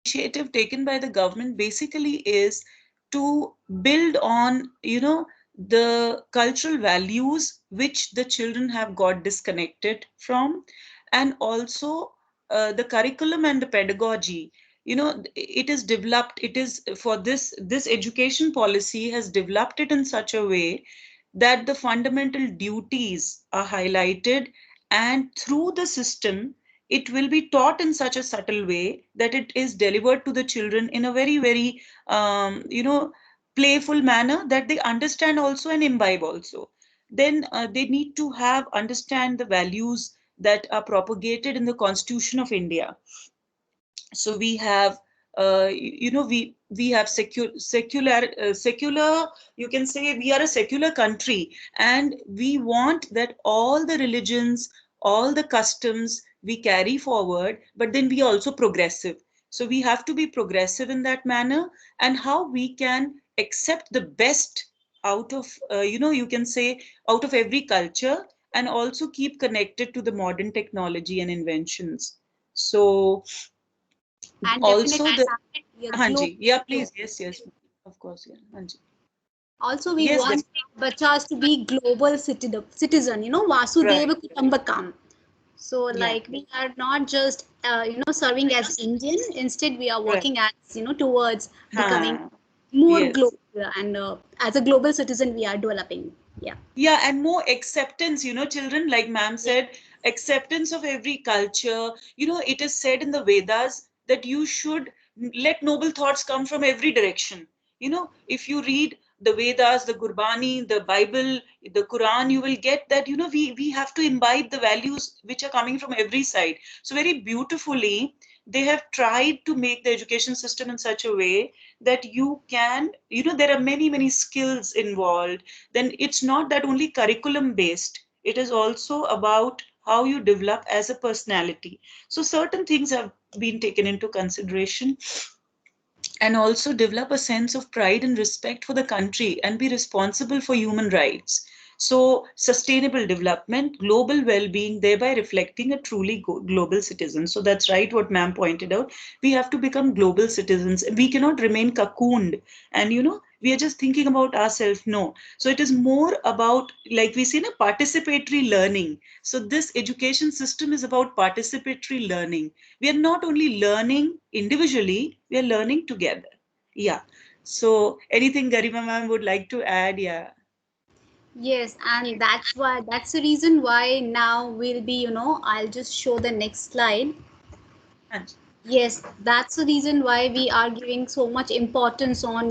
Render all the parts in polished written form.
initiative taken by the government basically is to build on, the cultural values which the children have got disconnected from, and also the curriculum and the pedagogy. It is developed. It is for this education policy has developed it in such a way that the fundamental duties are highlighted, and through the system it will be taught in such a subtle way that it is delivered to the children in a very, very playful manner, that they understand also and imbibe also. Then they need to have understand the values that are propagated in the Constitution of India. So we have, we have secular, you can say we are a secular country, and we want that all the religions, all the customs we carry forward, but then we are also progressive. So we have to be progressive in that manner, and how we can accept the best out of, you can say, out of every culture, and also keep connected to the modern technology and inventions. So And also definitely, the, ma'am, we are Hanji, global. yeah, please, yes, yes, of course, yeah, Hanji. Also, we Yes, want bachas to be global citizen, right, Vasudeva Kutumbakam. So, yeah, like, we are not just, serving as Indian. Instead, we are right, working as, towards becoming huh, more yes. global. And as a global citizen, we are developing. Yeah. Yeah, and more acceptance, children, like ma'am said, acceptance of every culture. It is said in the Vedas that you should let noble thoughts come from every direction. If you read the Vedas, the Gurbani, the Bible, the Quran, you will get that, we have to imbibe the values which are coming from every side. So very beautifully, they have tried to make the education system in such a way that you can, there are many, many skills involved. Then it's not that only curriculum based, it is also about how you develop as a personality. So certain things have been taken into consideration, and also develop a sense of pride and respect for the country and be responsible for human rights. So, sustainable development, global well being, thereby reflecting a truly global citizen. So, that's right what ma'am pointed out. We have to become global citizens. We cannot remain cocooned and, we are just thinking about ourselves. No. So, it is more about, like we say, participatory learning. So, this education system is about participatory learning. We are not only learning individually, we are learning together. Yeah. So anything Garima ma'am would like to add? Yeah. Yes, and that's the reason why now we'll be, I'll just show the next slide. Anji. Yes, that's the reason why we are giving so much importance on,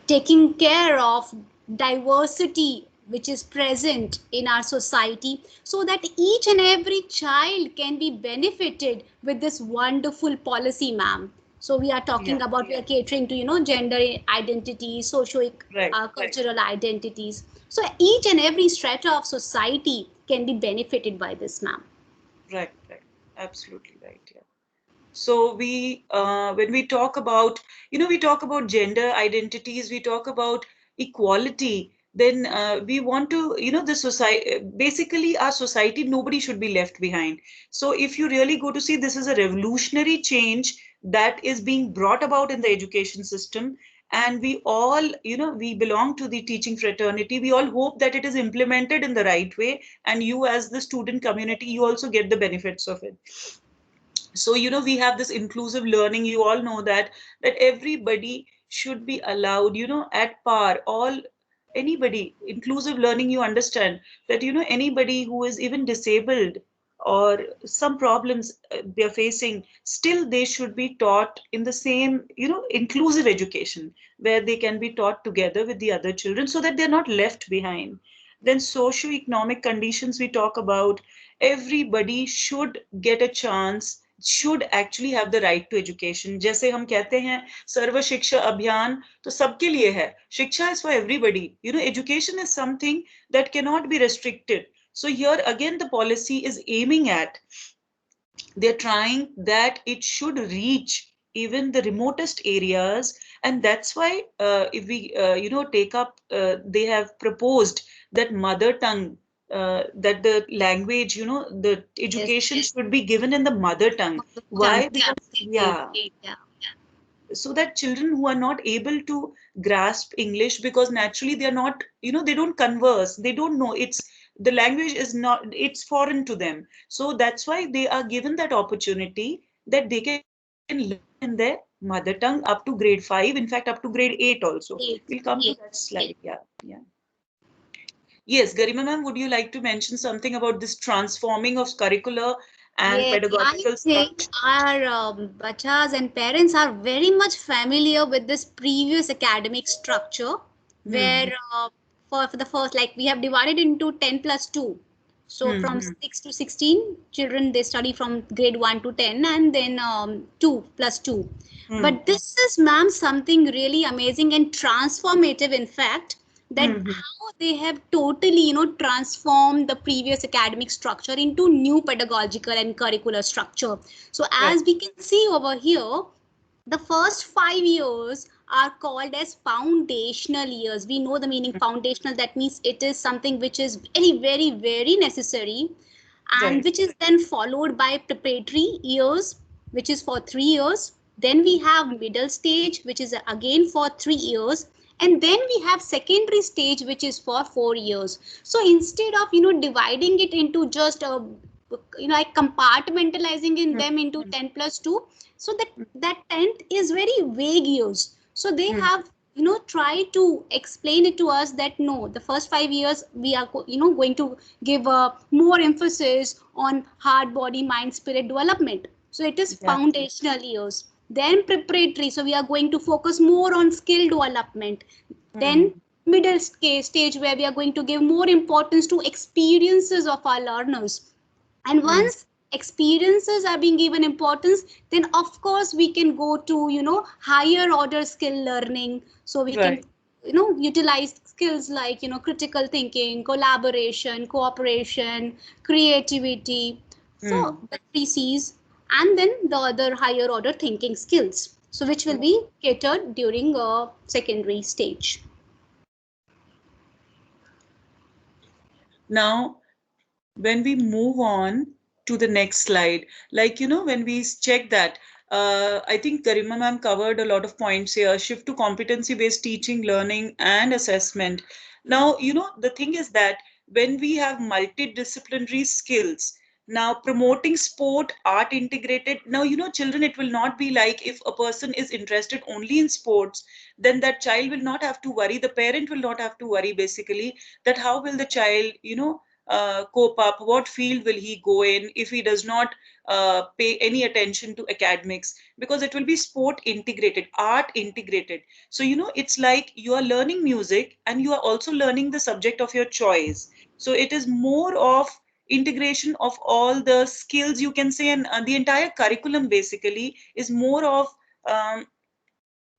taking care of diversity which is present in our society, so that each and every child can be benefited with this wonderful policy, ma'am. So we are Yeah. talking about, we are catering to, gender identities, socio Right. cultural identities. So each and every strata of society can be benefited by this, ma'am. Right. Right. Absolutely right. Yeah. So when we talk about, we talk about gender identities, we talk about equality. Then we want to, the society, basically our society, nobody should be left behind. So if you really go to see, this is a revolutionary change that is being brought about in the education system. And we all, we belong to the teaching fraternity. We all hope that it is implemented in the right way. And you as the student community, you also get the benefits of it. So we have this inclusive learning, you all know that everybody should be allowed, at par, all, anybody, inclusive learning, you understand that anybody who is even disabled or some problems they are facing, still they should be taught in the same, inclusive education, where they can be taught together with the other children so that they're not left behind. Then socio-economic conditions we talk about, everybody should get a chance, should actually have the right to education. जैसे हम कहते हैं सर्व शिक्षा अभियान, तो सबके लिए है. शिक्षा is for everybody. Education is something that cannot be restricted. So here again the policy is aiming at, they're trying that it should reach even the remotest areas. And that's why if we take up, they have proposed that mother tongue that the language, the Yes. education should be given in the mother tongue. Mother tongue. Why? Because, Absolutely. yeah, Yeah. so that children who are not able to grasp English because naturally they are not, they don't converse, they don't know, the language is not, it's foreign to them. So that's why they are given that opportunity that they can learn in their mother tongue up to grade 5, in fact up to grade 8 also. We'll Eight. come to that slide. Yeah, yeah. Yes, Garima ma'am, would you like to mention something about this transforming of curricular and Yes, I pedagogical think structure? our bachas and parents are very much familiar with this previous academic structure Hmm. where for the first, like we have divided into 10 plus 2. So Hmm. from Hmm. 6 to 16 children, they study from grade 1 to 10 and then 2 plus 2. Hmm. But this is, ma'am, something really amazing and transformative, in fact, that Hmm. Hmm. how they have totally, transformed the previous academic structure into new pedagogical and curricular structure. So Right. as we can see over here, the first 5 years are called as foundational years. We know the meaning foundational. That means it is something which is very, very, very necessary, and Right. which is then followed by preparatory years, which is for 3 years. Then we have middle stage, which is again for 3 years. And then we have secondary stage, which is for 4 years. So instead of, dividing it into just a, like compartmentalizing in Hmm. them into Hmm. 10 plus 2, so that 10th is very vague years. So they Hmm. have, try to explain it to us that no, the first 5 years we are going to give more emphasis on heart, body, mind, spirit development. So it is Yeah. foundational years. Then preparatory, so we are going to focus more on skill development. Then Hmm. middle stage, where we are going to give more importance to experiences of our learners. And Hmm. once experiences are being given importance, then of course we can go to, higher order skill learning. So we can, Right. utilize skills like, critical thinking, collaboration, cooperation, creativity. So Hmm. the three C's, and then the other higher order thinking skills, so which will be catered during a secondary stage. Now, when we move on to the next slide, like, when we check that, I think Garima ma'am covered a lot of points here. Shift to competency based teaching, learning, and assessment. Now, the thing is that when we have multidisciplinary skills, now promoting sport, art integrated, now, children, it will not be like if a person is interested only in sports, then that child will not have to worry, the parent will not have to worry basically, that how will the child, cope up, what field will he go in if he does not pay any attention to academics, because it will be sport integrated, art integrated. So, it's like you are learning music and you are also learning the subject of your choice. So it is more of integration of all the skills, you can say, and the entire curriculum basically is more of um,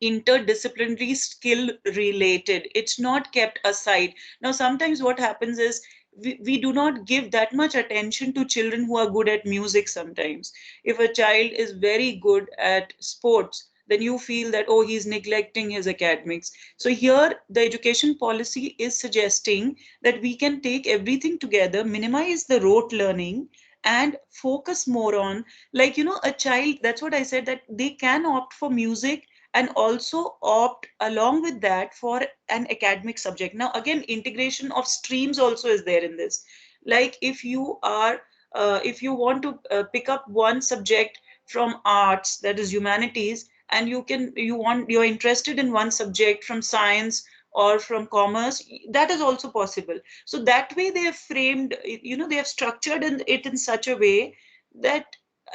interdisciplinary skill related, it's not kept aside. Now sometimes what happens is we do not give that much attention to children who are good at music. Sometimes if a child is very good at sports, then you feel that, oh, he's neglecting his academics. So here the education policy is suggesting that we can take everything together, minimize the rote learning, and focus more on, like, a child, that's what I said, that they can opt for music and also opt along with that for an academic subject. Now again, integration of streams also is there in this. Like if you want to pick up one subject from arts, that is humanities, and you're interested in one subject from science or from commerce, that is also possible. So that way they have framed, they have structured it in such a way that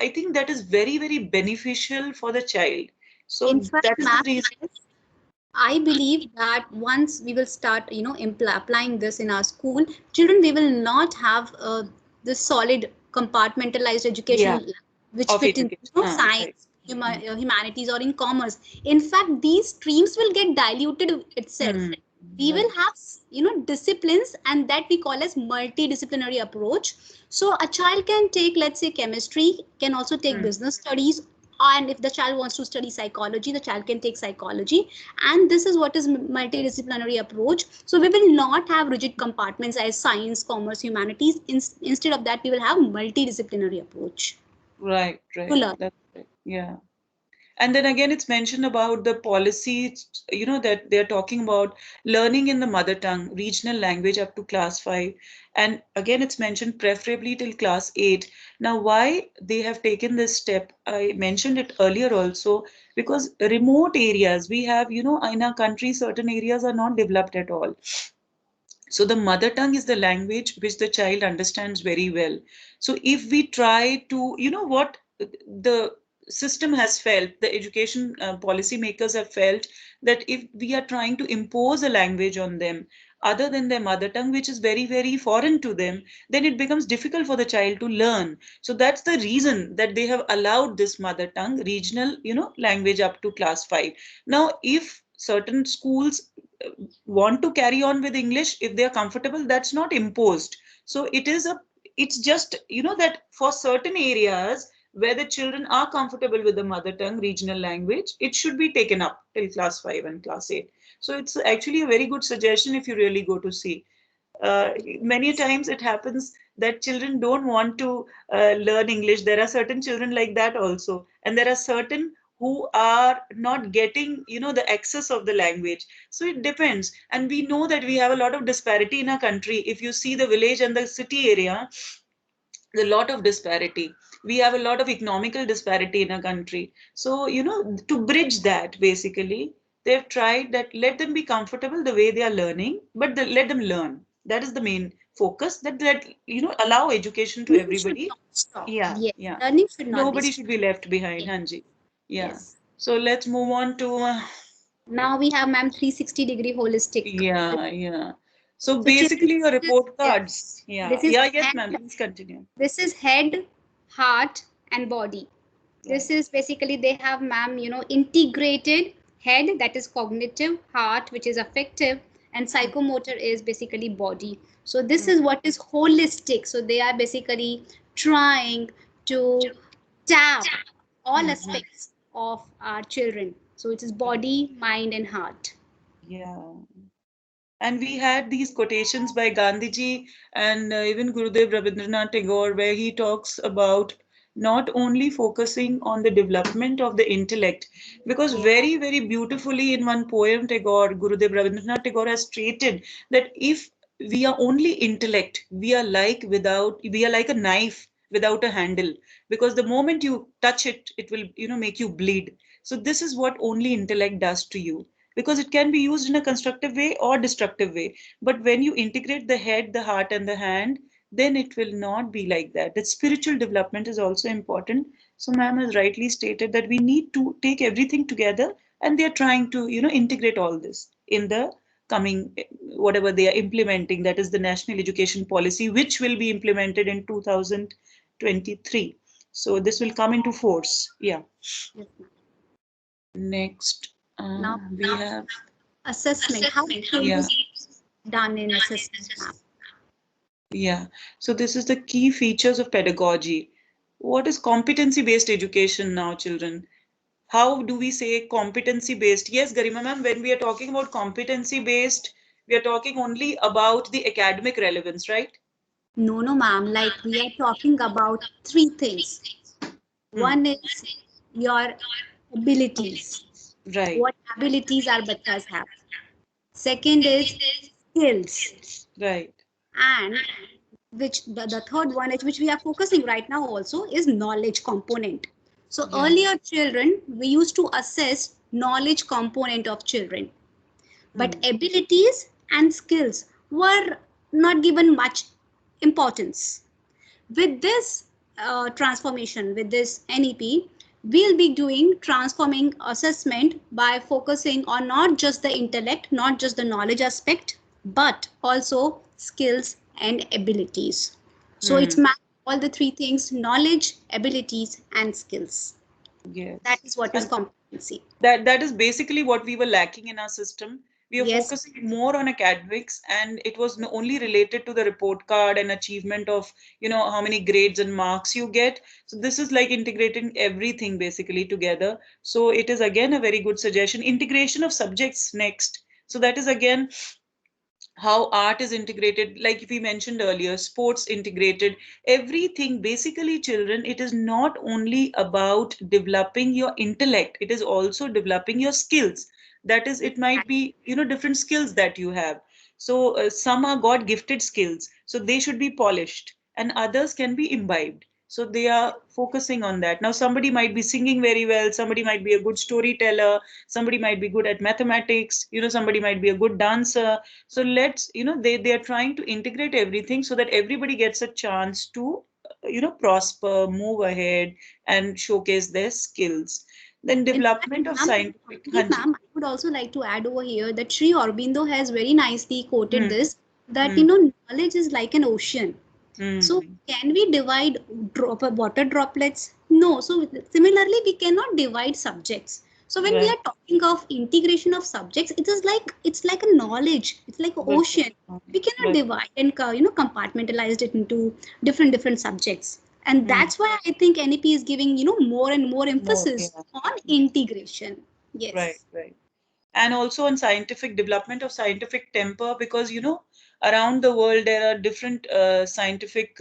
I think that is very, very beneficial for the child. In So fact, that is the math, reason. I believe that once we will start, applying this in our school, children, they will not have this solid compartmentalized Yeah, education which of fit in, education. Right. science, humanities, or in commerce. In fact, these streams will get diluted itself. Hmm. We will Right. have, disciplines, and that we call as multidisciplinary approach. So a child can take, let's say, chemistry, can also take Hmm. business studies, and if the child wants to study psychology, the child can take psychology. And this is what is multidisciplinary approach. So we will not have rigid compartments as science, commerce, humanities. Instead of that, we will have multidisciplinary approach Right, to right. learn. That's right. Yeah. And then again, it's mentioned about the policy, that they're talking about learning in the mother tongue, regional language up to class 5. And again, it's mentioned preferably till class 8. Now, why they have taken this step, I mentioned it earlier also, because remote areas, we have, in our country, certain areas are not developed at all. So the mother tongue is the language which the child understands very well. So if we try to, what the system has felt, the education policy makers have felt that if we are trying to impose a language on them other than their mother tongue, which is very, very foreign to them, then it becomes difficult for the child to learn. So that's the reason that they have allowed this mother tongue regional, language up to class 5. Now, if certain schools want to carry on with English, if they are comfortable, that's not imposed. So it's just, that for certain areas where the children are comfortable with the mother tongue regional language, it should be taken up till class 5 and class 8. So it's actually a very good suggestion if you really go to see. Many times it happens that children don't want to learn English. There are certain children like that also, and there are certain who are not getting, the access of the language. So it depends, and we know that we have a lot of disparity in our country. If you see the village and the city area, a lot of disparity. We have a lot of economical disparity in our country. So, to bridge that, basically, they've tried that let them be comfortable the way they are learning, but let them learn. That is the main focus. That allow education to Learning should everybody. not stop. Yeah, Yes, yeah. learning should not be Nobody stopped. should be left behind, Yes. Hanji. Yeah. Yes. So let's move on to Now we have, ma'am, 360-degree holistic. yeah, yeah. So So children, basically, your this is, report cards. yes, Yeah, this is yeah, yes, ma'am. head, Please continue. this is head, heart, and body. This Right. is basically they have, ma'am, integrated head, that is cognitive, heart, which is affective, and psychomotor is basically body. So this is what is holistic. So they are basically trying to tap all Mm-hmm. aspects of our children. So it is body, mind, and heart. Yeah. And we had these quotations by Gandhiji and even Gurudev Rabindranath Tagore, where he talks about not only focusing on the development of the intellect, because Yes. very, very beautifully in one poem, Gurudev Rabindranath Tagore has stated that if we are only intellect, we are like a knife without a handle, because the moment you touch it, it will, make you bleed. So this is what only intellect does to you, because it can be used in a constructive way or destructive way. But when you integrate the head, the heart, and the hand, then it will not be like that. That spiritual development is also important. So, ma'am has rightly stated that we need to take everything together, and they are trying to, integrate all this in the coming whatever they are implementing. That is the National Education Policy, which will be implemented in 2023. So this will come into force. Yeah. Yes, ma'am. Next, Now, we have assessment. How change yeah. is done in assessment, ma'am? Yeah, so this is the key features of pedagogy. What is competency-based education now, children? How do we say competency-based? Yes, Garima ma'am, when we are talking about competency-based, we are talking only about the academic relevance, right? No, no, ma'am. Like we are talking about three things. Hmm. One is your abilities. Right, What abilities our bachas have. Second is skills. right. And which the third one is which we are focusing right now also is knowledge component. So Yeah. earlier children, we used to assess knowledge component of children, but Hmm. abilities and skills were not given much importance. With this transformation, with this NEP, we'll be doing transforming assessment by focusing on not just the intellect, not just the knowledge aspect, but also skills and abilities. So it's Hmm. all the three things: knowledge, abilities, and skills. That Yes. is what is And competency. that is basically what we were lacking in our system. We are Yes. focusing more on academics, and it was only related to the report card and achievement of, how many grades and marks you get. So this is like integrating everything basically together. So it is again a very good suggestion. Integration of subjects next. So that is again how art is integrated, like we mentioned earlier, sports integrated, everything. Basically, children, it is not only about developing your intellect, it is also developing your skills. That is, it might be, different skills that you have. So some are god gifted skills, so they should be polished, and others can be imbibed. So they are focusing on that. Now somebody might be singing very well, somebody might be a good storyteller, somebody might be good at mathematics, somebody might be a good dancer. So let's, they are trying to integrate everything so that everybody gets a chance to, prosper, move ahead, and showcase their skills. Then In fact, development of ma'am, scientific. sorry, Hanji. ma'am, I would also like to add over here that Sri Aurobindo has very nicely quoted Hmm. this, that Hmm. knowledge is like an ocean. So Hmm. can we divide water droplets? No. So similarly, we cannot divide subjects. So when we Right. are talking of integration of subjects, it's like a knowledge. It's like an Good. ocean. We cannot Right. divide and compartmentalize it into different subjects. And Hmm. that's why I think NEP is giving more and more More. emphasis Yeah. on integration. Right. Yes. Right. And also on scientific development of scientific temper, because around the world there are different scientific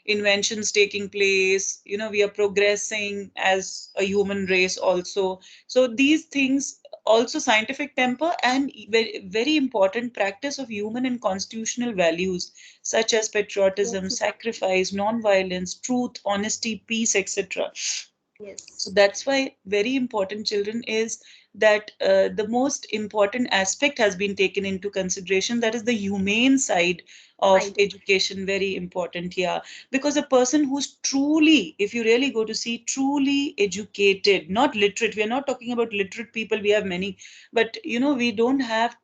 inventions taking place. We are progressing as a human race also. So these things, also scientific temper, and very, very important practice of human and constitutional values such as patriotism, Yes. sacrifice, non-violence, truth, honesty, peace, etc. So Yes. that's why very important, children, is that the most important aspect has been taken into consideration, that is the humane side of Side. education. Very important, yeah. Because a person who's truly, if you really go to see, truly educated, not literate, we are not talking about literate people, we have many, but we don't have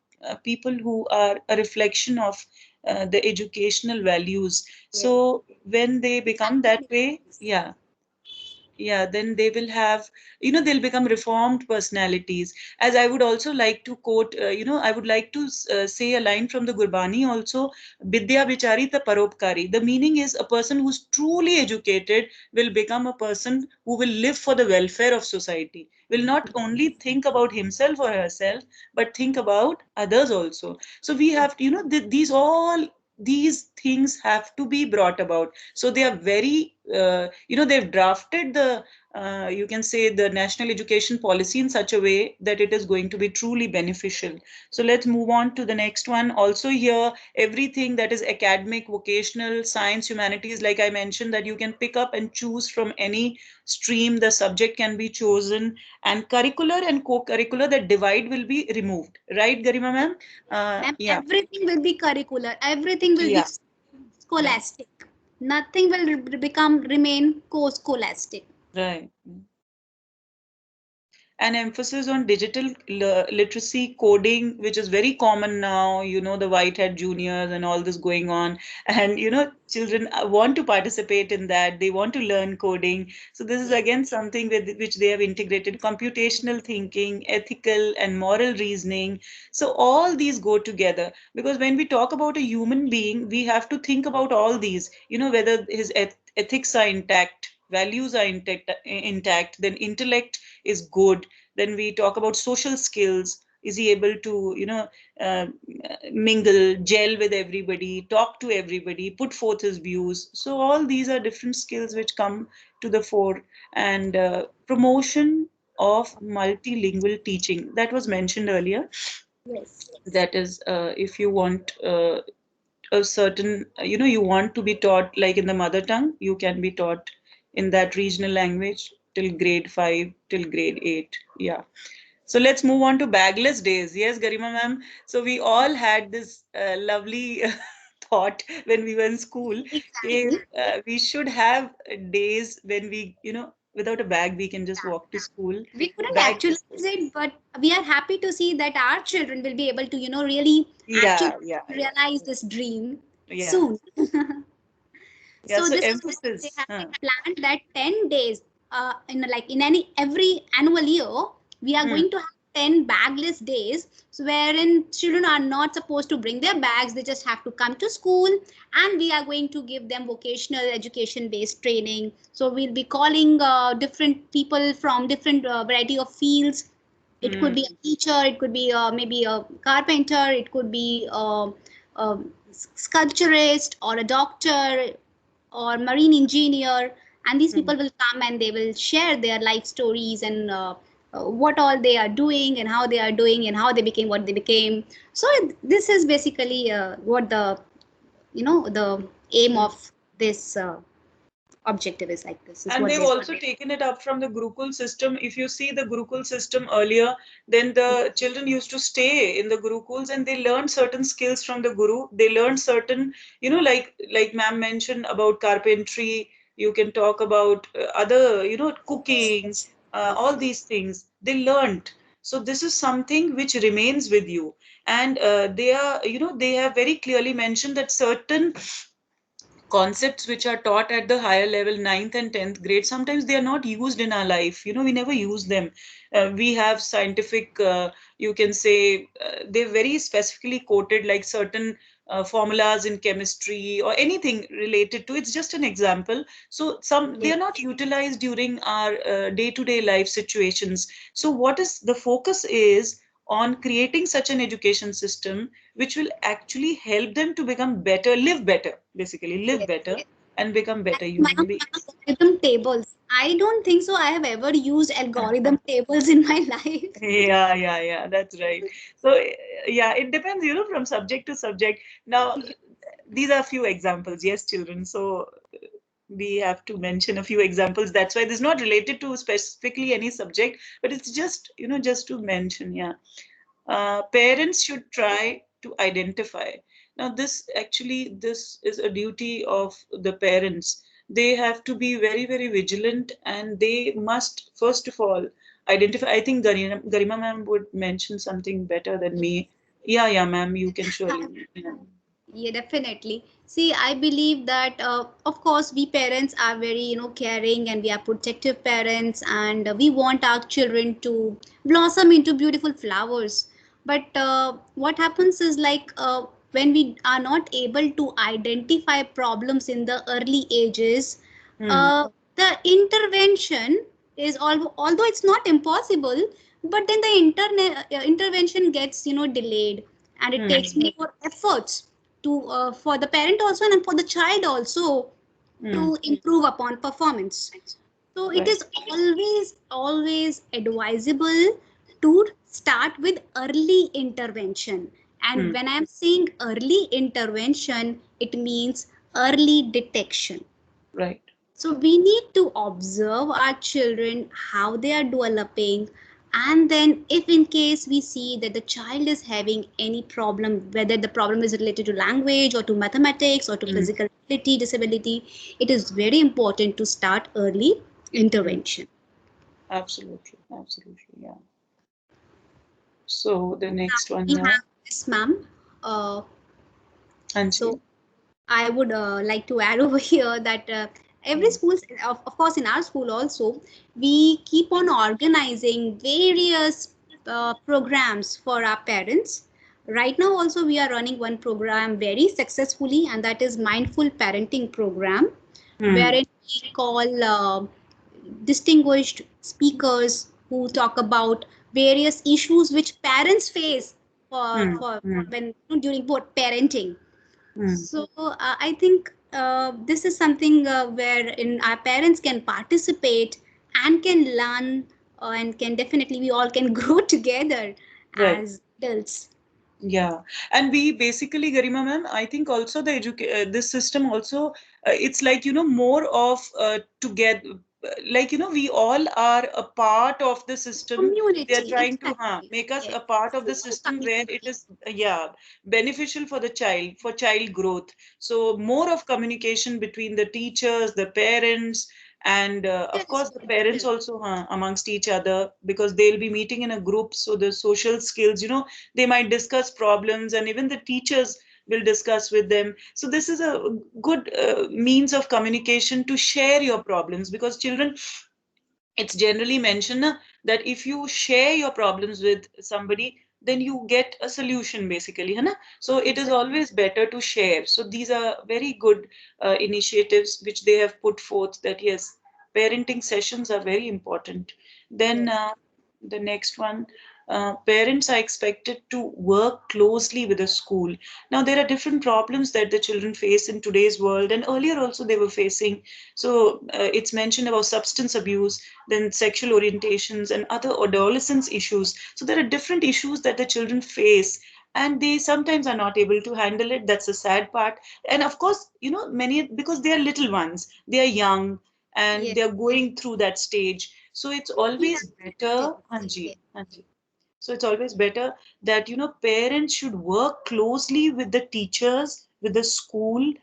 people who are a reflection of the educational values. Yes. So when they become that Absolutely. way, yeah, yeah, then they will have, they'll become reformed personalities. As I would also like to quote, I would like to say a line from the Gurbani also: Vidya Bichari ta Paropkari. The meaning is, a person who's truly educated will become a person who will live for the welfare of society, will not only think about himself or herself, but think about others also. So we have to, these things have to be brought about. So they are very, they've drafted the, you can say, the national education policy in such a way that it is going to be truly beneficial. So let's move on to the next one. Also here, everything that is academic, vocational, science, humanities, like I mentioned, that you can pick up and choose from any stream, the subject can be chosen, and curricular and co-curricular, that divide will be removed, right, Garima ma'am? Ma'am, Yeah. everything will be curricular. Everything will be Yeah. Yeah. scholastic. Nothing will become remain co-scholastic. Right. An emphasis on digital literacy, coding, which is very common now, the white hat juniors and all this going on. And, children want to participate in that. They want to learn coding. So this is Yes. again something with which they have integrated computational thinking, ethical and moral reasoning. So all these go together, because when we talk about a human being, we have to think about all these, whether his ethics are intact, values are intact, then intellect is good. Then we talk about social skills. Is he able to, uh, mingle, gel with everybody, talk to everybody, put forth his views? So all these are different skills which come to the fore. And promotion of multilingual teaching, that was mentioned earlier. Yes. That is, if you want a certain, you want to be taught like in the mother tongue, you can be taught in that regional language till grade 5, till grade 8. Yeah. So let's move on to bagless days. Yes, Garima ma'am. So we all had this lovely thought when we were in school. Exactly. We should have days when we, without a bag, we can just walk to school. We couldn't actualize Bagless days. it, but we are happy to see that our children will be able to, really actually Yeah, yeah, yeah, realize this dream yeah. soon. Yeah. So So this is why they emphasis. have Huh. planned that 10 days in any every annual year we are Hmm. going to have 10 bagless days, so wherein children are not supposed to bring their bags. They just have to come to school, and we are going to give them vocational education based training. So we'll be calling different people from different variety of fields. It could Hmm. be a teacher, it could be maybe a carpenter, it could be a sculpturist or a doctor or marine engineer, and these Hmm. people will come and they will share their life stories and what all they are doing and how they are doing and how they became what they became. So this is basically what the the aim Hmm. of this objective is. Like this is And what they've they're also taken it up from the Gurukul system. If you see the Gurukul system earlier, then the children used to stay in the Gurukuls and they learned certain skills from the Guru. They learned certain, like ma'am mentioned about carpentry. You can talk about other, cooking, all these things. They learned. So this is something which remains with you. And they are, they have very clearly mentioned that certain concepts which are taught at the higher level, ninth and 10th grade, sometimes they are not used in our life. We never use them. We have scientific, you can say, they're very specifically quoted, like certain formulas in chemistry or anything related to. It's just an example. So some they yes. are not utilized during our day-to-day life situations. So what is the focus is on creating such an education system which will actually help them to become better, live better, basically live Yes. better and become better Ma'am, human beings. algorithm tables. I don't think so. I have ever used algorithm tables in my life. Yeah, that's right. So yeah, it depends, from subject to subject. Now, these are a few examples. Yes, children. So we have to mention a few examples. That's why this is not related to specifically any subject, but it's just, just to mention. Yeah. Parents should try to identify. Now this is a duty of the parents. They have to be very, very vigilant, and they must first of all identify. I think Garima ma'am would mention something better than me. Yeah, ma'am, you can surely. Yeah. Yeah, definitely. See, I believe that, of course, we parents are very, caring, and we are protective parents, and we want our children to blossom into beautiful flowers. But what happens is like when we are not able to identify problems in the early ages, Hmm. the intervention is although it's not impossible, but then the intervention gets, delayed, and it Hmm. takes more efforts to for the parent also and for the child also Hmm. to improve upon performance. So it Right. is always advisable to start with early intervention. And Hmm. when I'm saying early intervention, it means early detection. Right. So we need to observe our children, how they are developing, and then if in case we see that the child is having any problem, whether the problem is related to language or to mathematics or to Hmm. physical ability, disability, it is very important to start early Hmm. intervention. Absolutely. Absolutely. Yeah. So the Now next one, we yeah. have this, ma'am. Uh, so Anji. I would like to add over here that every Hmm. school, of course, in our school also, we keep on organizing various programs for our parents. Right now, also, we are running one program very successfully, and that is Mindful Parenting Program, Hmm. wherein we call distinguished speakers who talk about various issues which parents face Hmm. for Hmm. when during both parenting. Hmm. So I think this is something wherein our parents can participate and can learn, and can definitely we all can grow together Right. as adults. Yeah, and we basically, Garima ma'am, I think also this system also, it's like, more of together, like, we all are a part of the system. They are Community, trying to exactly. make us Yes, a part of the small system where it community. is, yeah, beneficial for the child, for child growth. So more of communication between the teachers, the parents, and of Yes, course the parents also amongst each other, because they'll be meeting in a group. So the social skills, they might discuss problems, and even the teachers will discuss with them. So this is a good means of communication to share your problems, because children it's generally mentioned that if you share your problems with somebody, then you get a solution basically, है ना? So it is always better to share. So these are very good initiatives which they have put forth, that yes, parenting sessions are very important. Then Yes. the next one, parents are expected to work closely with the school. Now there are different problems that the children face in today's world, and earlier also they were facing. So it's mentioned about substance abuse, then sexual orientations and other adolescence issues. So there are different issues that the children face, and they sometimes are not able to handle it. That's the sad part. And of course, many, because they are little ones, they are young, and Yes. they are going through that stage. So it's Many always better, activities. Hanji, Yes. Hanji. So it's always better that parents should work closely with the teachers, with the school,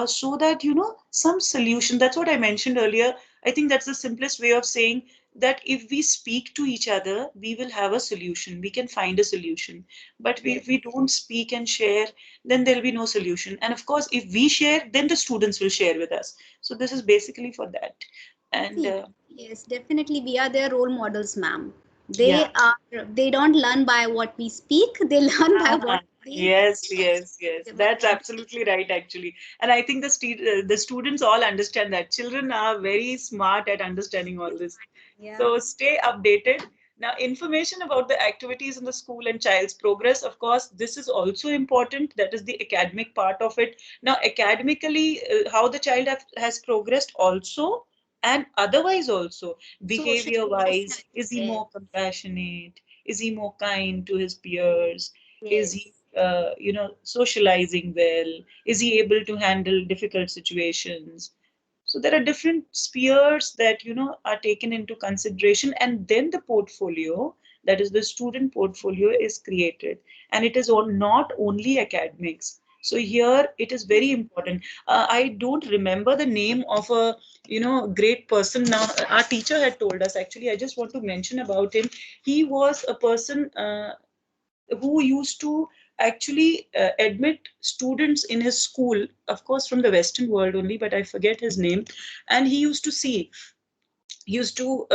so that some solution. That's what I mentioned earlier. I think that's the simplest way of saying that if we speak to each other, we will have a solution. We can find a solution. But if Yes. we don't speak and share, then there'll be no solution. And of course, if we share, then the students will share with us. So this is basically for that. And See, yes, definitely we are their role models, ma'am. yeah. They don't learn by what we speak, they learn by Ah, what they yes, experience. yes, yes. What That's they absolutely right, actually. And I think the students all understand that. Children are very smart at understanding all this. Yeah. So stay updated. Now, information about the activities in the school and child's progress, of course, this is also important. That is the academic part of it. Now, academically, how the child has progressed also, and otherwise also, Social, behavior wise, is he yes, more compassionate? Is he more kind to his peers? Is he, yes, socializing well? Is he able to handle difficult situations? So there are different spheres that are taken into consideration, and then the portfolio, that is the student portfolio, is created, and it is not only academics. So here it is very important. I don't remember the name of a great person now. Our teacher had told us, actually. I just want to mention about him. He was a person who used to actually admit students in his school, of course from the Western world only, but I forget his name. And he used to see, he used to,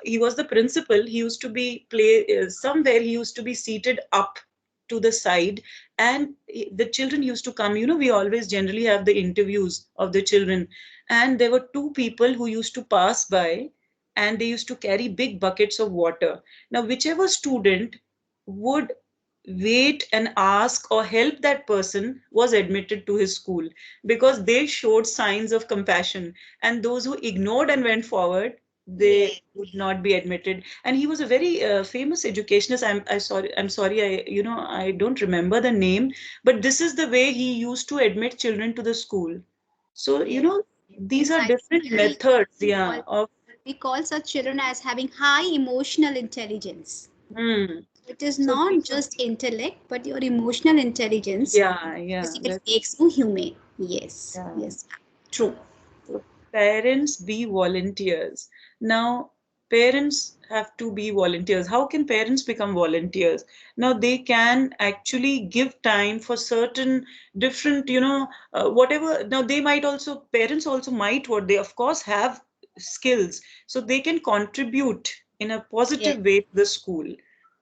he was the principal. He used to be play somewhere. He used to be seated up to the side, and the children used to come. We always generally have the interviews of the children, and there were two people who used to pass by, and they used to carry big buckets of water. Now, whichever student would wait and ask or help that person was admitted to his school, because they showed signs of compassion, and those who ignored and went forward, they yes, would not be admitted. And he was a very famous educationist. I'm sorry, I don't remember the name, but this is the way he used to admit children to the school. So yes. these Yes, are I think different methods, yeah, of we call such children as having high emotional intelligence. hmm. It is So not just intellect, but your emotional intelligence yeah, basically that's makes you human. Yes, yeah. yes, true. So parents be volunteers. Now, parents have to be volunteers. How can parents become volunteers? Now, they can actually give time for certain different, whatever. Now, they might also, parents also might, what they of course have skills, so they can contribute in a Yes, positive way to the school.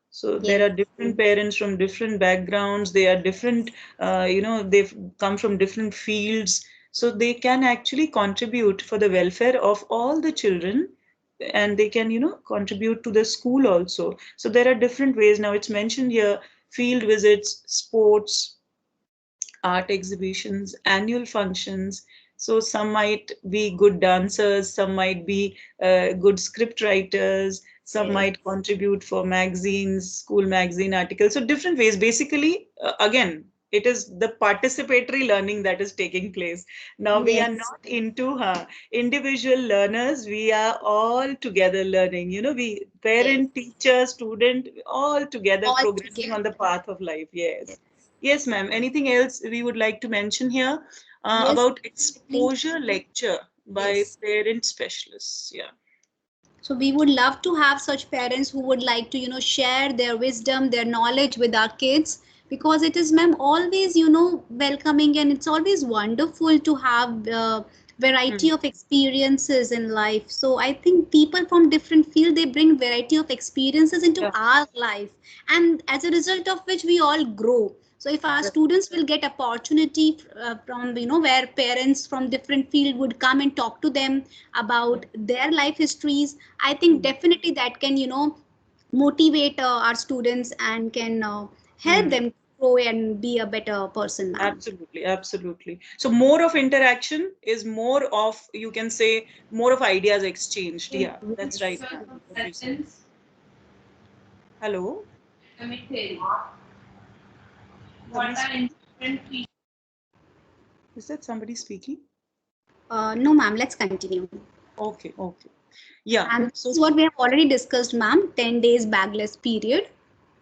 So there yes, are different parents from different backgrounds. They are different, they've come from different fields. So they can actually contribute for the welfare of all the children, and they can, contribute to the school also. So there are different ways. Now it's mentioned here: field visits, sports, art exhibitions, annual functions. So some might be good dancers, some might be good script writers, some yes, might contribute for magazines, school magazine articles. So different ways. Basically, again, it is the participatory learning that is taking place. Now we are yes, not into individual learners. We are all together learning. We yes, parent, teacher, student, all together all progressing on the together. path of life. Yes. Yes, Yes, ma'am. Anything else we would like to mention here yes, about definitely. exposure lecture by Yes. parent specialists? Yeah. So we would love to have such parents who would like to, share their wisdom, their knowledge with our kids, because it is, ma'am, always, welcoming, and it's always wonderful to have variety of experiences in life. So I think people from different field, they bring variety of experiences into Yeah. our life, and as a result of which we all grow. So if our Right. students will get opportunity from, where parents from different field would come and talk to them about their life histories, I think Mm. definitely that can, motivate our students and can help Mm. them grow and be a better person, ma'am. Absolutely, absolutely. So more of interaction is more of, you can say, more of ideas exchanged. Yeah, that's right. What you said. Hello? Somebody, is that somebody speaking? No, ma'am, let's continue. Okay, okay. Yeah. And this So is what we have already discussed, ma'am, 10 days bagless period.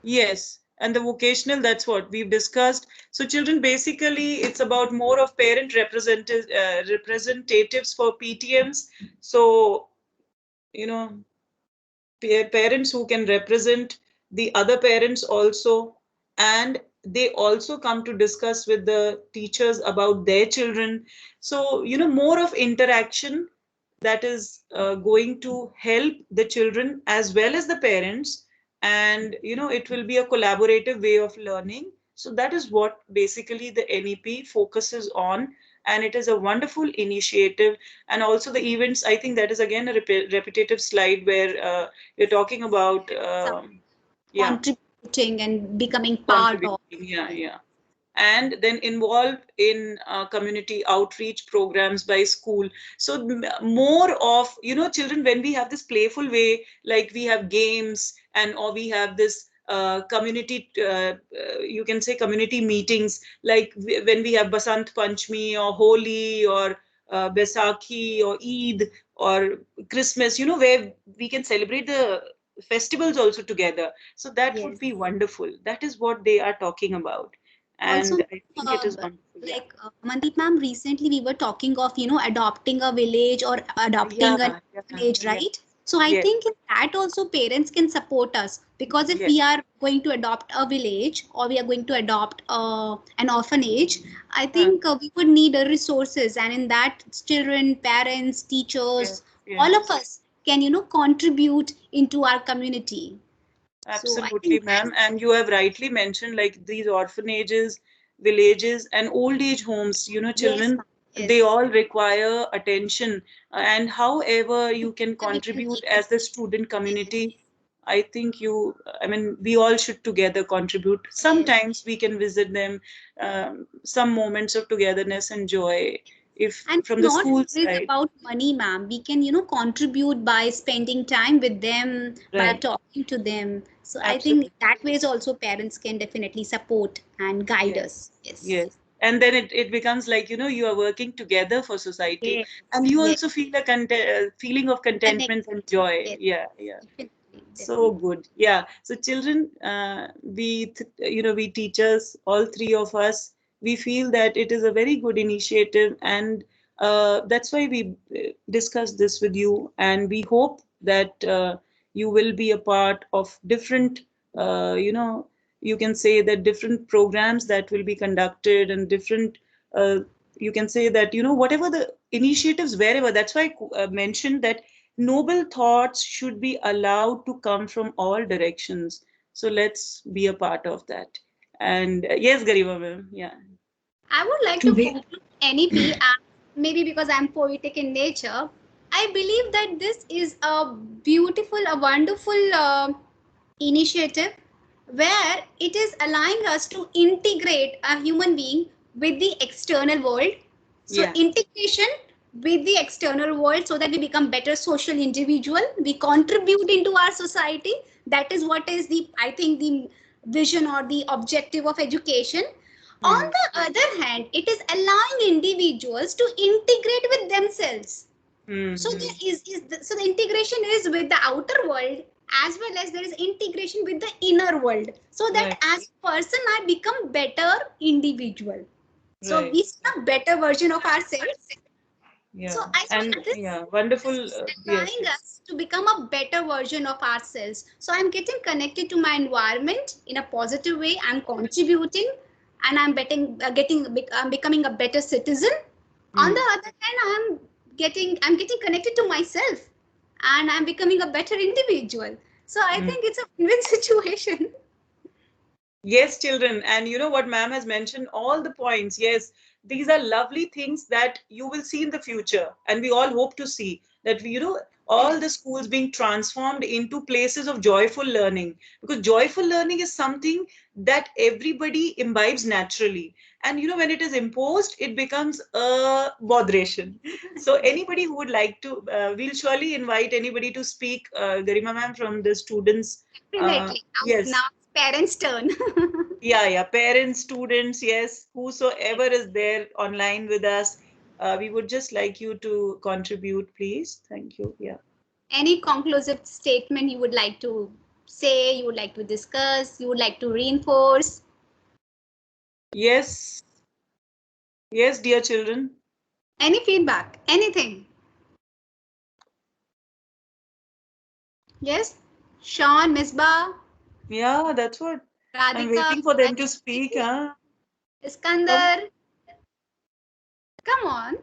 yes, and the vocational, that's what we've discussed. So children, basically, it's about more of parent representatives for PTMs. So, you know, parents who can represent the other parents also, and they also come to discuss with the teachers about their children. So more of interaction that is going to help the children as well as the parents, and it will be a collaborative way of learning. So that is what basically the NEP focuses on, and it is a wonderful initiative. And also the events, I think that is again a repetitive slide where you're talking about Some yeah, contributing and becoming part contributing, of. yeah, yeah. And then involved in community outreach programs by school. So more of children, when we have this playful way, like we have games, and or we have this community you can say community meetings, like when we have Basant Panchami or Holi or Baisakhi or Eid or Christmas, where we can celebrate the festivals also together. So that would Yes. be wonderful. That is what they are talking about, Also, and I think it is wonderful. Yeah. Mandeep ma'am, recently we were talking of, adopting a village or Yeah. adopting an Yeah. village, Yeah. right? So I Yes. think in that also parents can support us, because if Yes. we are going to adopt a village or we are going to adopt an orphanage, I Huh. think we would need resources, and in that children, parents, Yes. teachers, all of Yes. us can, contribute into our community. So I Absolutely, think that, ma'am. And you have rightly mentioned, like these orphanages, villages, and old age homes, yes, children, ma'am, they yes, all require attention. And however you can we can contribute give. as the student community, I think I mean, we all should together contribute. Yes. Sometimes we can visit them, some moments of togetherness and joy, if And from the not school always side. about money, ma'am. We can, contribute by spending time with them, by Right. talking to them. So I think Absolutely. that ways also parents can definitely support and guide Yes. us. Yes. Yes. And then it becomes like, you are working together for society, and Yes. you Yes. also feel a feeling of contentment and Connected. joy. Yes. Yeah, yeah. Definitely. So Definitely. good. Yeah. So children, we teachers, all three of us, we feel that it is a very good initiative, and that's why we discussed this with you, and we hope that you will be a part of different, you can say that different programs that will be conducted, and different, uh, you can say that, whatever the initiatives, wherever. That's why I mentioned that noble thoughts should be allowed to come from all directions. So let's be a part of that. And yes, Gariba ma'am, yeah. I would like to conclude NEP, maybe because I'm poetic in nature. I believe that this is a beautiful, a wonderful initiative where it is allowing us to integrate a human being with the external world. So Yeah. integration with the external world, so that we become better social individual, we contribute into our society. That is what is the, I think, the vision or the objective of education. On Hmm. the other hand, it is allowing individuals to integrate with themselves. So Hmm. so the integration is with the outer world, as well as there is integration with the inner world, so that Right. as a person I become better individual. So Right. we see a better version of ourselves. So Yeah. I And think this, yeah, this wonderful. is Yes. allowing Yes. us to become a better version of ourselves. So I'm getting connected to my environment in a positive way. I'm contributing, and I'm I'm becoming a better citizen. On the other hand, I'm getting connected to myself, and I'm becoming a better individual. So I think it's a win-win situation. Yes, children. And you know what ma'am has mentioned? All the points. Yes, these are lovely things that you will see in the future. And we all hope to see that, all the schools being transformed into places of joyful learning. Because joyful learning is something that everybody imbibes naturally. And, when it is imposed, it becomes a botheration. So anybody who would like to, we'll surely invite anybody to speak, Garima ma'am, from the students. Definitely. Now Yes. it's parents' turn. Yeah, parents, students, yes, whosoever is there online with us, we would just like you to contribute, please. Thank you. Yeah. Any conclusive statement you would like to say, you would like to discuss, you would like to reinforce? Yes, yes, dear children. Any feedback? Anything? Yes? Sean, Misbah, Yeah, that's what I'm Radhika, waiting for them to speak. Ajay, Huh? Come, Iskandar. Come on.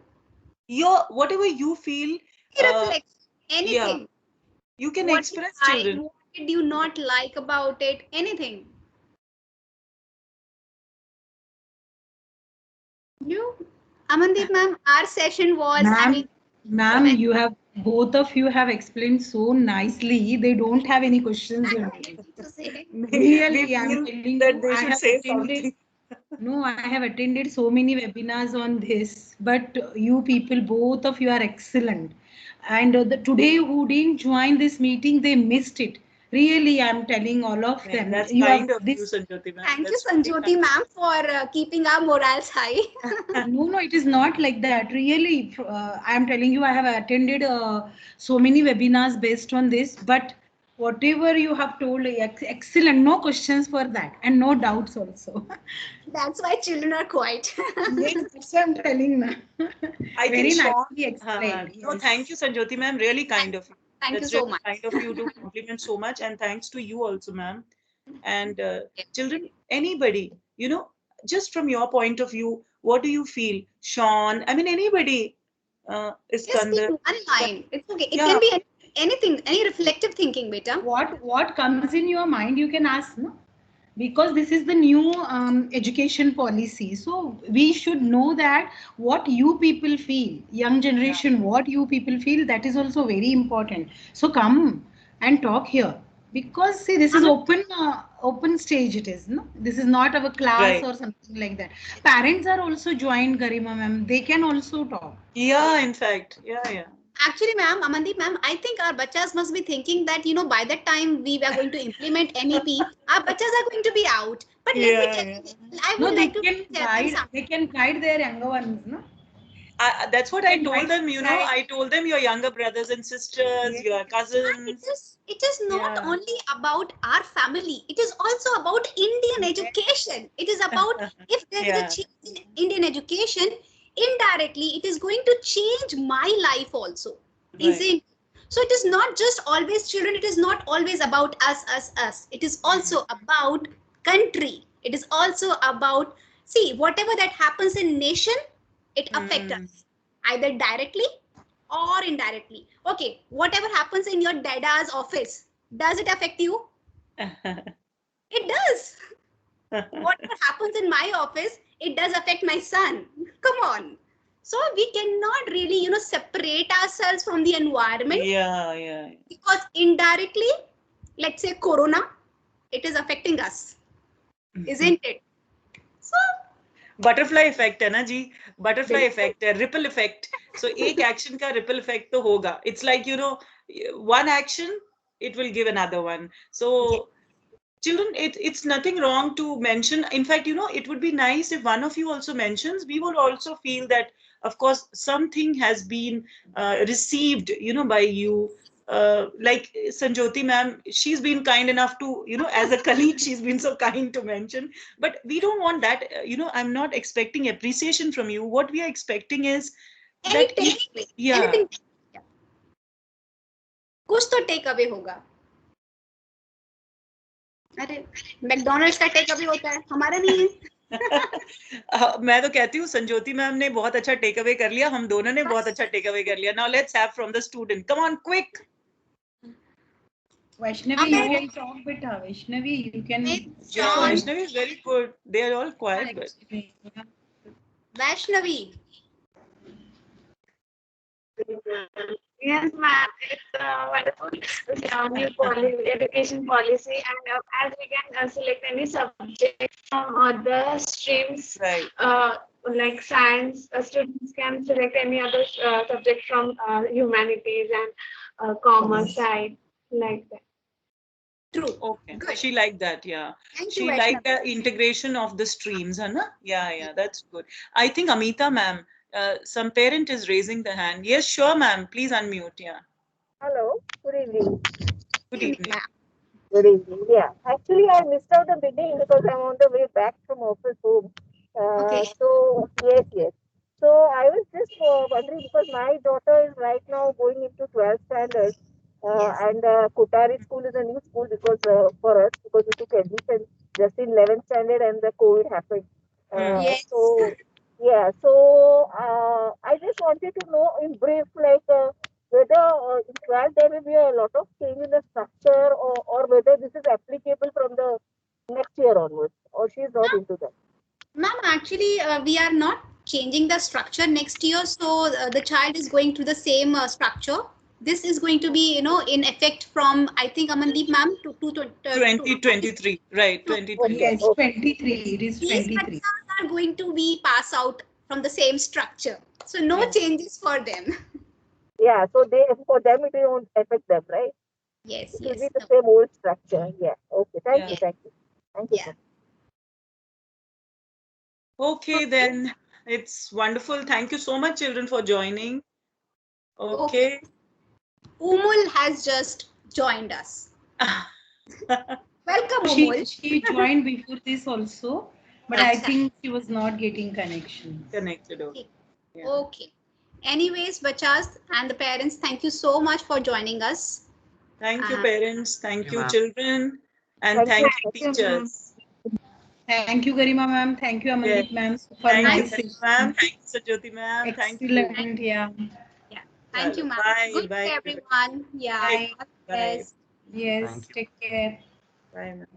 whatever you feel, uh, Reflect. yeah, Anything. you can What you express, liked, children. what did you not like about it? Anything. You, Amandeep ma'am, our session was, Ma'am, very you have both of you have explained so nicely. They don't have any questions in me. anything to say. We Really, I'm feel telling that you, they I should have say attended. something. No, I have attended so many webinars on this, but you people, both of you are excellent. And today, who didn't join this meeting, they missed it. Really, I'm telling all of them. That's You have kind of you, this. Sanjoti ma'am. Thank you, That's really Sanjoti kind. ma'am, for keeping our morals high. No, no, it is not like that. Really, I am telling you, I have attended so many webinars based on this, but whatever you have told, excellent. No questions for that, and no doubts also. That's why children are quiet. Yes, that's what I'm telling now. I think Very Sean, nicely explained. no, thank Yes. you, Sanjoti ma'am. Really kind of you. Thank you That's so really much. kind of you to compliment so much, and thanks to you also, ma'am. And children, anybody, just from your point of view, what do you feel, Sean? I mean, anybody, Just speak Iskandar. one line. It's okay. It Yeah, can be anything, any reflective thinking, beta. What comes in your mind, you can ask, no? Because this is the new education policy. So we should know that what you people feel, young yeah, generation, what you people feel, that is also very important. So come and talk here. Because see, this is Aman, open stage it is, no? This is not our class right. or something like that. Parents are also joined, Garima ma'am. They can also talk. Yeah, in fact, yeah, yeah. actually, ma'am, Amandeep ma'am, I think our bachas must be thinking that, by the time we were going to implement NEP, our bachas are going to be out. But let me Yeah, tell yeah. you, I No, would like to tell them something. they can guide their younger ones, no? That's what I They can told guide, them, guide. I told them your younger brothers and sisters, Yes. your And it cousins. is not Yeah. only about our family. It is also about Indian Yes. education. It is about, if there is a Yeah, change in Indian education, indirectly it is going to change my life also. right. Isn't? So it is not just always children. It is not always about us. It is also about country. It is also about, see, whatever that happens in nation, it affects Mm. us either directly or indirectly. Okay, whatever happens in your dada's office, does it affect you? It does. Whatever happens in my office, it does affect my son. Come on. So we cannot really, separate ourselves from the environment, Yeah, yeah. because indirectly, let's say corona, it is affecting us, isn't it? So butterfly effect है ना जी butterfly बिल्कुल. Effect है ripple effect so एक action का ripple effect तो होगा it's like one action it will give another one so children it's nothing wrong to mention in fact it would be nice if one of you also mentions we would also feel that of course something has been received by you like Sanjoti ma'am she's been kind enough to as a colleague she's been so kind to mention but we don't want that I'm not expecting appreciation from you what we are expecting is that Anything, yeah anything, कुछ तो take away होगा. अरे McDonald's का take away होता है, हमारा नहीं है. मैं तो कहती हूँ संजोती मैम ने बहुत अच्छा टेक अवे कर लिया, हम दोनों ने बहुत अच्छा टेक अवे कर लिया. Now let's have from the student. Come on, quick. Vaishnavi, you can talk beta. Vaishnavi, you can. Yeah, Vaishnavi is very good. They are all quiet. But... Vaishnavi. Yes, ma'am. It's wonderful new education policy, and as we can select any subject from other streams, Right. like science, students can select any other subject from humanities and commerce side, like that. True. Okay. Good. She liked that, yeah. Thank She you, liked Vaishnavi. the integration of the streams, Anna. Yeah, that's good. I think Amita ma'am, some parent is raising the hand. Yes, sure, ma'am. Please unmute. Yeah. Hello, good evening. Good evening. Good evening. Yeah, actually, I missed out the beginning because I'm on the way back from office home. Okay. So, yes. So, I was just wondering because my daughter is right now going into 12th standard, Yes. and Kutari school is a new school because for us because we took admission just in 11th standard and the COVID happened. Yes. So, yeah, so I just wanted to know in brief, like. Whether in 12 there will be a lot of change in the structure or whether this is applicable from the next year onwards or she is not into that. Ma'am, actually, we are not changing the structure next year, so the child is going to the same structure. This is going to be, in effect from, I think, Amandeep ma'am, to 2023, right? 2023. Yes, 23. It is These 23. bachas are going to be passed out from the same structure, so no Yes. changes for them. Yeah, so for them it won't affect them, right? Yes, It will be yes, the no. same old structure. Yeah. Okay. Thank Yeah. you. Thank you. Yeah. Okay, then it's wonderful. Thank you so much, children, for joining. Okay. Umul has just joined us. Welcome, Umul. She joined before this also, but I Acha. think she was not getting connection. Connected. Okay. Yeah. Okay. Anyways, bachas and the parents, thank you so much for joining us. Thank you, parents. Thank you, children. And Thank thank you. you, teachers. Thank you, Garima ma'am. Thank you, Yes. Amandeep ma'am. Super Thank nice you, session. ma'am. Thank you, Sajjoti ma'am. Thank you. Excellent. Yeah. Yeah. Thank you, ma'am. Bye. Good Bye, day, everybody. everyone. Yeah. Bye. God Bye. bless. Yes. Take care. Bye, ma'am.